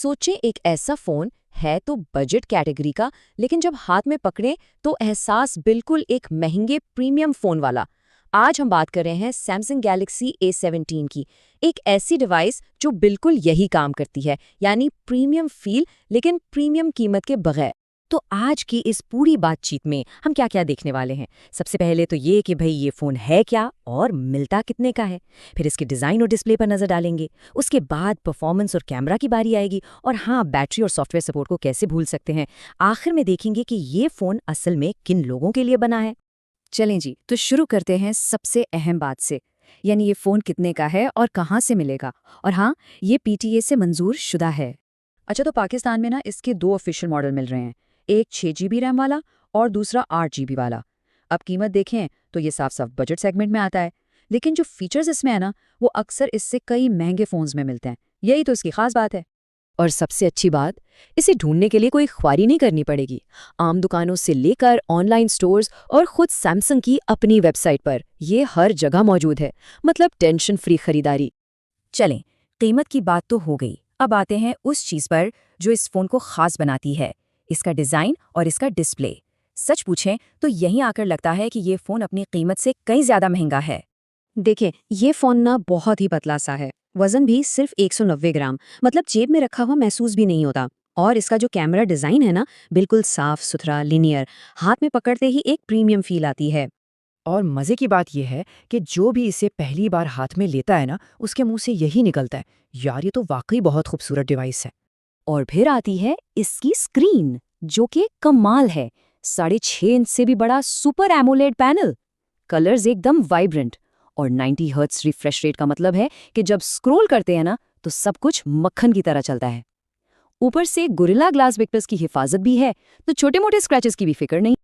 सोचें एक ऐसा फ़ोन है तो बजट कैटेगरी का, लेकिन जब हाथ में पकड़े तो एहसास बिल्कुल एक महंगे प्रीमियम फ़ोन वाला। आज हम बात कर रहे हैं सैमसंग गैलेक्सी A17 की, एक ऐसी डिवाइस जो बिल्कुल यही काम करती है, यानी प्रीमियम फील लेकिन प्रीमियम कीमत के बगैर। तो आज की इस पूरी बातचीत में हम क्या क्या देखने वाले हैं? सबसे पहले तो ये कि भाई ये फ़ोन है क्या और मिलता कितने का है। फिर इसके डिज़ाइन और डिस्प्ले पर नज़र डालेंगे। उसके बाद परफॉर्मेंस और कैमरा की बारी आएगी, और हाँ, बैटरी और सॉफ्टवेयर सपोर्ट को कैसे भूल सकते हैं। आखिर में देखेंगे कि ये फ़ोन असल में किन लोगों के लिए बना है। चलें जी, तो शुरू करते हैं सबसे अहम बात से, यानी ये फ़ोन कितने का है और कहाँ से मिलेगा। और हाँ, ये PTA से मंजूर शुदा है। अच्छा, तो पाकिस्तान में ना इसके दो ऑफिशियल मॉडल मिल रहे हैं, एक 6 GB रैम वाला और दूसरा 8 GB वाला। अब कीमत देखें तो ये साफ साफ बजट सेगमेंट में आता है, लेकिन जो फीचर्स इसमें है ना, वो अक्सर इससे कई महंगे फ़ोन्स में मिलते हैं। यही तो इसकी खास बात है। और सबसे अच्छी बात, इसे ढूंढने के लिए कोई ख्वारी नहीं करनी पड़ेगी। आम दुकानों से लेकर ऑनलाइन स्टोर्स और खुद सैमसंग की अपनी वेबसाइट पर ये हर जगह मौजूद है। मतलब टेंशन फ्री खरीदारी। चलें, कीमत की बात तो हो गई, अब आते हैं उस चीज़ पर जो इस फ़ोन को ख़ास बनाती है, इसका डिज़ाइन और इसका डिस्प्ले। सच पूछें तो यहीं आकर लगता है कि ये फ़ोन अपनी कीमत से कहीं ज़्यादा महंगा है। देखिए, ये फ़ोन ना बहुत ही पतला सा है, वज़न भी सिर्फ 190 ग्राम, मतलब जेब में रखा हुआ महसूस भी नहीं होता। और इसका जो कैमरा डिज़ाइन है ना, बिल्कुल साफ सुथरा, लिनियर, हाथ में पकड़ते ही एक प्रीमियम फील आती है। और मज़े की बात यह है कि जो भी इसे पहली बार हाथ में लेता है ना, उसके मुंह से यही निकलता है, यार ये तो वाकई बहुत खूबसूरत डिवाइस है। और फिर आती है इसकी स्क्रीन, जो कि कमाल है। 6.5 इंच से भी बड़ा सुपर एमोलेड पैनल, कलर्स एकदम वाइब्रेंट, और 90 हर्ट्ज रिफ्रेश रेट का मतलब है कि जब स्क्रॉल करते हैं ना, तो सब कुछ मक्खन की तरह चलता है। ऊपर से गोरिल्ला ग्लास विक्टर्स की हिफाजत भी है, तो छोटे मोटे स्क्रैचेस की भी फिक्र नहीं।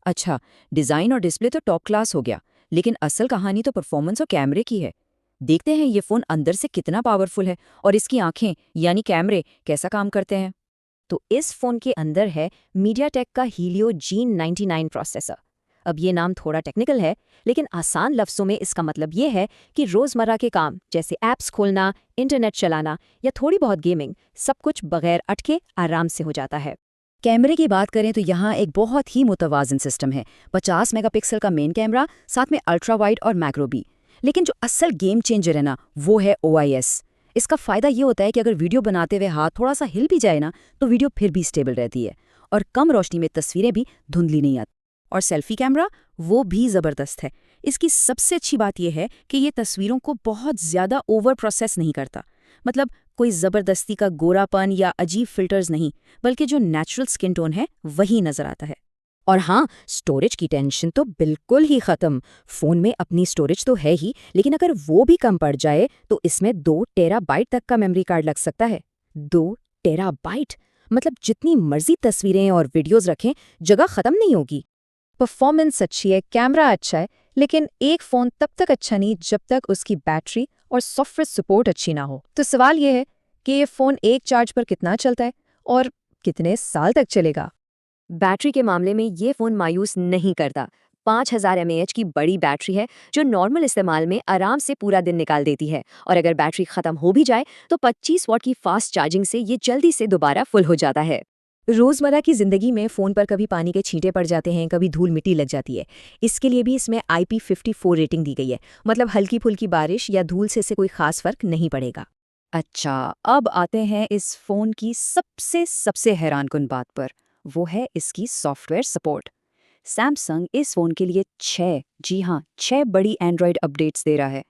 अच्छा, डिज़ाइन और डिस्प्ले तो टॉप क्लास हो गया, लेकिन असल कहानी तो परफॉर्मेंस और कैमरे की है। देखते हैं ये फ़ोन अंदर से कितना पावरफुल है और इसकी आंखें यानी कैमरे कैसा काम करते हैं। तो इस फ़ोन के अंदर है मीडियाटेक का हीलियो G99 प्रोसेसर। अब ये नाम थोड़ा टेक्निकल है, लेकिन आसान लफ्ज़ों में इसका मतलब ये है कि रोज़मर्रा के काम जैसे ऐप्स खोलना, इंटरनेट चलाना या थोड़ी बहुत गेमिंग, सब कुछ बगैर अटके आराम से हो जाता है। कैमरे की बात करें तो यहाँ एक बहुत ही मुतवाज़िन सिस्टम है। 50 मेगापिक्सल का मेन कैमरा, साथ में अल्ट्रा वाइड और मैक्रो भी। लेकिन जो असल गेम चेंजर है ना, वो है OIS। इसका फ़ायदा ये होता है कि अगर वीडियो बनाते हुए हाथ थोड़ा सा हिल भी जाए ना, तो वीडियो फिर भी स्टेबल रहती है, और कम रोशनी में तस्वीरें भी धुंधली नहीं आती। और सेल्फी कैमरा, वो भी ज़बरदस्त है। इसकी सबसे अच्छी बात यह है कि ये तस्वीरों को बहुत ज़्यादा ओवर प्रोसेस नहीं करता। मतलब कोई ज़बरदस्ती का गोरापन या अजीब फिल्टर्स नहीं, बल्कि जो नेचुरल स्किन टोन है वही नज़र आता है। और हाँ, स्टोरेज की टेंशन तो बिल्कुल ही ख़त्म। फ़ोन में अपनी स्टोरेज तो है ही, लेकिन अगर वो भी कम पड़ जाए तो इसमें 2 टेराबाइट तक का मेमोरी कार्ड लग सकता है। 2 टेराबाइट, मतलब जितनी मर्जी तस्वीरें और वीडियोस रखें, जगह ख़त्म नहीं होगी। परफॉर्मेंस अच्छी है, कैमरा अच्छा है, लेकिन एक फ़ोन तब तक अच्छा नहीं जब तक उसकी बैटरी और सॉफ्टवेयर सपोर्ट अच्छी ना हो। तो सवाल यह है कि ये फ़ोन एक चार्ज पर कितना चलता है और कितने साल तक चलेगा। बैटरी के मामले में ये फ़ोन मायूस नहीं करता। 5000 mAh की बड़ी बैटरी है, जो नॉर्मल इस्तेमाल में आराम से पूरा दिन निकाल देती है। और अगर बैटरी ख़त्म हो भी जाए तो 25 वॉट की फास्ट चार्जिंग से ये जल्दी से दोबारा फुल हो जाता है। रोज़मर्रा की ज़िंदगी में फ़ोन पर कभी पानी के छींटे पड़ जाते हैं, कभी धूल मिट्टी लग जाती है। इसके लिए भी इसमें IP54 रेटिंग दी गई है, मतलब हल्की फुल्की बारिश या धूल से कोई ख़ास फ़र्क नहीं पड़ेगा। अच्छा, अब आते हैं इस फ़ोन की सबसे हैरानकुन बात पर। वो है इसकी सॉफ्टवेयर सपोर्ट। सैमसंग इस फ़ोन के लिए 6, जी हाँ, 6 बड़ी एंड्रॉयड अपडेट्स दे रहा है।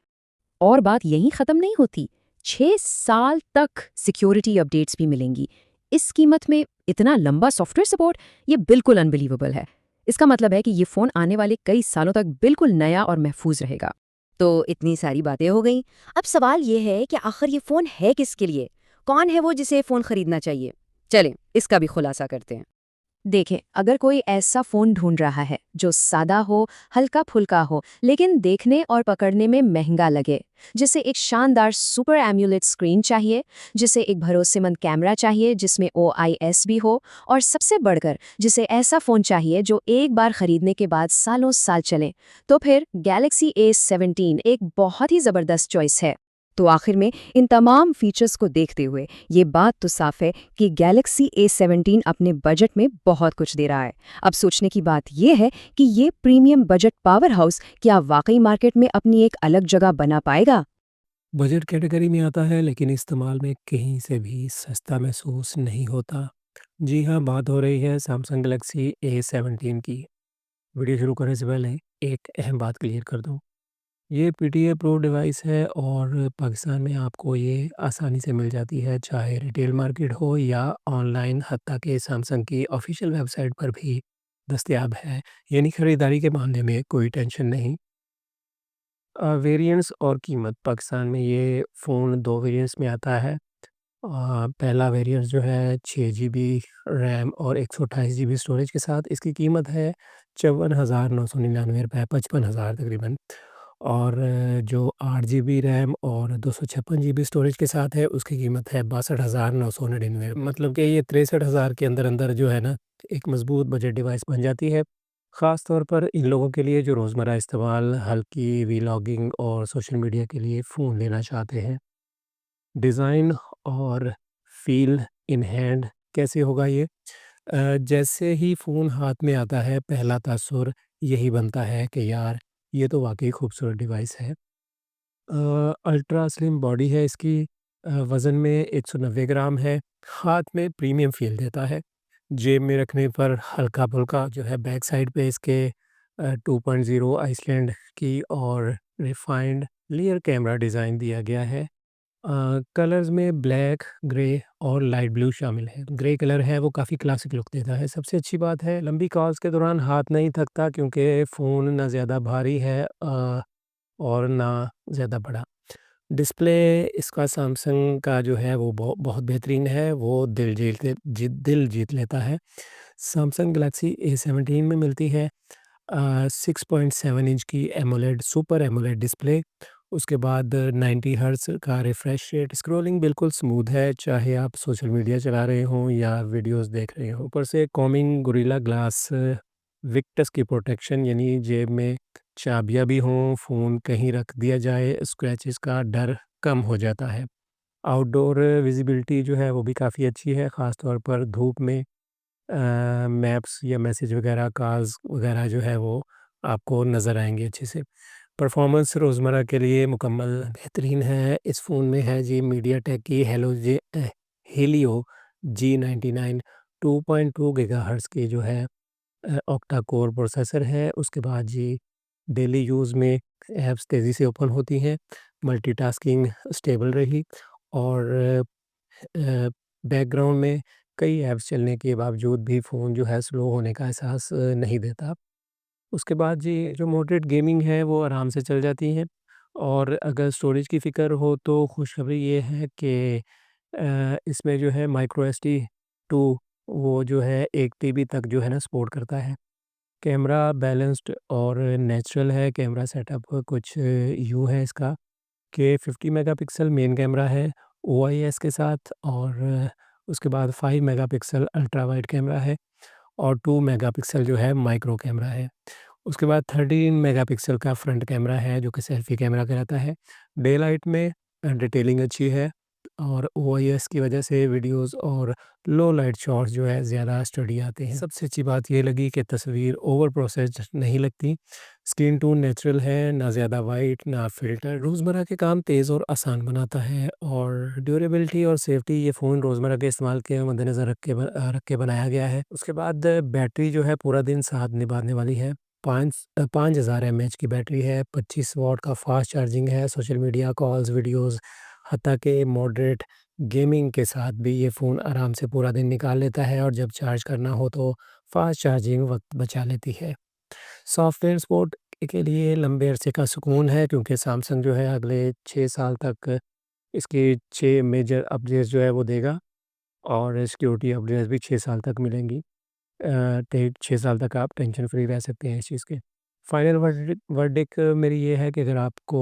और बात यहीं ख़त्म नहीं होती, 6 साल तक सिक्योरिटी अपडेट्स भी मिलेंगी। इस कीमत में इतना लंबा सॉफ्टवेयर सपोर्ट, ये बिल्कुल अनबिलीवेबल है। इसका मतलब है कि ये फ़ोन आने वाले कई सालों तक बिल्कुल नया और महफूज रहेगा। तो इतनी सारी बातें हो गई। अब सवाल ये है कि आखिर ये फ़ोन है किसके लिए? कौन है वो जिसे फ़ोन खरीदना चाहिए? चलें, इसका भी खुलासा करते हैं। देखें, अगर कोई ऐसा फ़ोन ढूंढ रहा है जो सादा हो, हल्का फुल्का हो, लेकिन देखने और पकड़ने में महंगा लगे, जिसे एक शानदार सुपर एम्यूलेट स्क्रीन चाहिए, जिसे एक भरोसेमंद कैमरा चाहिए जिसमें OIS भी हो, और सबसे बढ़कर जिसे ऐसा फ़ोन चाहिए जो एक बार खरीदने के बाद सालों साल चले, तो फिर गैलेक्सी A17 एक बहुत ही ज़बरदस्त चॉइस है। तो आखिर में इन तमाम फीचर्स को देखते हुए ये बात तो साफ है कि गैलेक्सी A17 अपने बजट में बहुत कुछ दे रहा है। अब सोचने की बात ये है कि ये प्रीमियम बजट पावर हाउस क्या वाकई मार्केट में अपनी एक अलग जगह बना पाएगा? बजट कैटेगरी में आता है लेकिन इस्तेमाल में कहीं से भी सस्ता महसूस नहीं होता। जी हाँ, बात हो रही है सैमसंग गैलेक्सी A17 की। वीडियो शुरू करने से पहले एक अहम बात क्लियर कर दूँ। ये पीटीए प्रो डिवाइस है और पाकिस्तान में आपको ये आसानी से मिल जाती है, चाहे रिटेल मार्केट हो या ऑनलाइन, हत्ता कि सैमसंग की ऑफ़िशियल वेबसाइट पर भी दस्तयाब है। यानी खरीदारी के मामले में कोई टेंशन नहीं। वेरिएंट्स और कीमत पाकिस्तान में ये फ़ोन 2 वेरिएंट्स में आता है। पहला वेरिएंट जो है 6 जीबी रैम और 128 जीबी स्टोरेज के साथ, इसकी कीमत है ₹54,999 55,000 तकरीबन। और जो 8 जीबी रैम और 256 जीबी स्टोरेज के साथ है, उसकी कीमत है 62,999। मतलब कि ये 63,000 के अंदर-अंदर जो है ना, एक मज़बूत बजट डिवाइस बन जाती है। ख़ास तौर पर इन लोगों के लिए जो रोज़मर्रा इस्तेमाल, हल्की व्लॉगिंग और सोशल मीडिया के लिए फ़ोन लेना चाहते हैं। डिज़ाइन और फ़ील इन हैंड कैसे होगा ये? जैसे ही फ़ोन हाथ में आता है, पहला तासुर यही बनता है कि यार, ये तो वाक़ई खूबसूरत डिवाइस है। अल्ट्रा स्लिम बॉडी है इसकी, वज़न में 190 ग्राम है, हाथ में प्रीमियम फ़ील देता है। जेब में रखने पर हल्का-फुल्का जो है, बैक साइड पे इसके 2.0 आइसलैंड की और रिफ़ाइंड रियर कैमरा डिज़ाइन दिया गया है। कलर्स में ब्लैक, ग्रे और लाइट ब्लू शामिल है। ग्रे कलर है वो काफ़ी क्लासिक लुक देता है। सबसे अच्छी बात है लंबी कॉल्स के दौरान हाथ नहीं थकता क्योंकि फ़ोन ना ज़्यादा भारी है और ना ज़्यादा बड़ा। डिस्प्ले इसका सैमसंग का जो है वो बहुत बेहतरीन है, वो दिल जीत लेता है। सैमसंग गैलेक्सी A17 में मिलती है 6.7 इंच की एमोलेड सुपर एमोलेड डिस्प्ले। उसके बाद 90 हर्ट्ज़ का रिफ्रेश रेट, स्क्रॉलिंग बिल्कुल स्मूथ है, चाहे आप सोशल मीडिया चला रहे हों या वीडियोज़ देख रहे हों। ऊपर से कॉमिंग गोरिल्ला ग्लास विक्टस की प्रोटेक्शन, यानी जेब में चाबियाँ भी हों, फ़ोन कहीं रख दिया जाए, स्क्रैचेस का डर कम हो जाता है। आउटडोर विज़िबिलिटी जो है वो भी काफ़ी अच्छी है, ख़ास तौर पर धूप में मैप्स या मैसेज वगैरह, कॉल्स वगैरह जो है वो आपको नज़र आएँगे अच्छे से। परफॉर्मेंस रोज़मर्रा के लिए मुकम्मल बेहतरीन है। इस फ़ोन में है जी मीडियाटेक की हेलियो G99 2.2 गीगाहर्ट्ज़ की जो है ऑक्टा कोर प्रोसेसर है। उसके बाद जी डेली यूज़ में ऐप्स तेज़ी से ओपन होती हैं, मल्टीटास्किंग स्टेबल रही और बैकग्राउंड में कई ऐप्स चलने के बावजूद भी फ़ोन जो है स्लो होने का एहसास नहीं देता। उसके बाद जी जो मॉडरेट गेमिंग है वो आराम से चल जाती है। और अगर स्टोरेज की फ़िक्र हो तो खुशखबरी ये है कि इसमें जो है माइक्रो एसडी 2 वो जो है 1 टीबी तक जो है ना सपोर्ट करता है। कैमरा बैलेंस्ड और नेचुरल है, कैमरा सेटअप कुछ यूँ है इसका कि 50 मेगापिक्सल मेन कैमरा है ओआईएस के साथ, और उसके बाद 5 मेगापिक्सल अल्ट्रा वाइड कैमरा है और 2 मेगापिक्सल जो है माइक्रो कैमरा है। उसके बाद 13 मेगापिक्सल का फ्रंट कैमरा है जो कि सेल्फी कैमरा कहलाता है। डे लाइट में डिटेलिंग अच्छी है और ओआईएस की वजह से वीडियोस और लो लाइट शॉट्स जो है ज़्यादा स्टडी आते हैं। सबसे अच्छी बात ये लगी कि तस्वीर ओवर प्रोसेस्ड नहीं लगती। स्किन टोन नेचुरल है, ना ज़्यादा वाइट ना फ़िल्टर। रोज़मर्रा के काम तेज़ और आसान बनाता है और ड्यूरेबिलिटी और सेफ्टी ये फ़ोन रोज़मर्रा के इस्तेमाल के मद्देनज़र रख के बनाया गया है। उसके बाद बैटरी जो है पूरा दिन साथ निभाने वाली है। 5000 एमएच की बैटरी है, 25 वॉट का फ़ास्ट चार्जिंग है, सोशल मीडिया, कॉल्स, वीडियोज़, हत्ता कि मॉडरेट गेमिंग के साथ भी ये फ़ोन आराम से पूरा दिन निकाल लेता है और जब चार्ज करना हो तो फ़ास्ट चार्जिंग वक़्त बचा लेती है। सॉफ्टवेयर सपोर्ट के लिए लंबे अरसे का सुकून है क्योंकि सैमसंग जो है अगले 6 साल तक इसके 6 मेजर अपडेट्स जो है वो देगा और सिक्योरिटी अपडेट्स भी 6 साल तक मिलेंगी। ते 6 साल तक आप टेंशन फ्री रह सकते हैं इस चीज़ के। फाइनल वर्डिक्ट मेरी ये है कि अगर आपको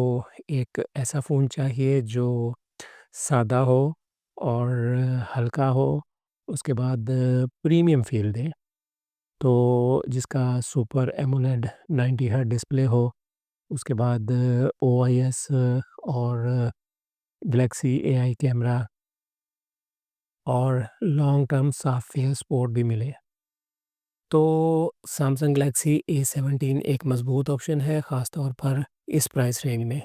एक ऐसा फ़ोन चाहिए जो सादा हो और हल्का हो, उसके बाद प्रीमियम फ़ील दे, तो जिसका सुपर एमोलेड 90 हर्ट्ज़ डिस्प्ले हो, उसके बाद ओआईएस और गैलेक्सी एआई कैमरा और लॉन्ग टर्म सॉफ्टवेयर सपोर्ट भी मिले। तो सैमसंग गैलेक्सी A17 एक मज़बूत ऑप्शन है, ख़ास तौर पर इस प्राइस रेंज में।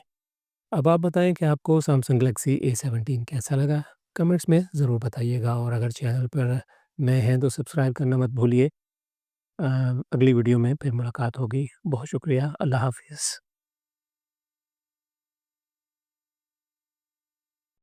अब आप बताएँ कि आपको सैमसंग गैलेक्सी A17 कैसा लगा? कमेंट्स में ज़रूर बताइएगा और अगर चैनल पर नए हैं तो सब्सक्राइब करना मत भूलिए। अगली वीडियो में फिर मुलाकात होगी। बहुत शुक्रिया। अल्लाह हाफ़िज़।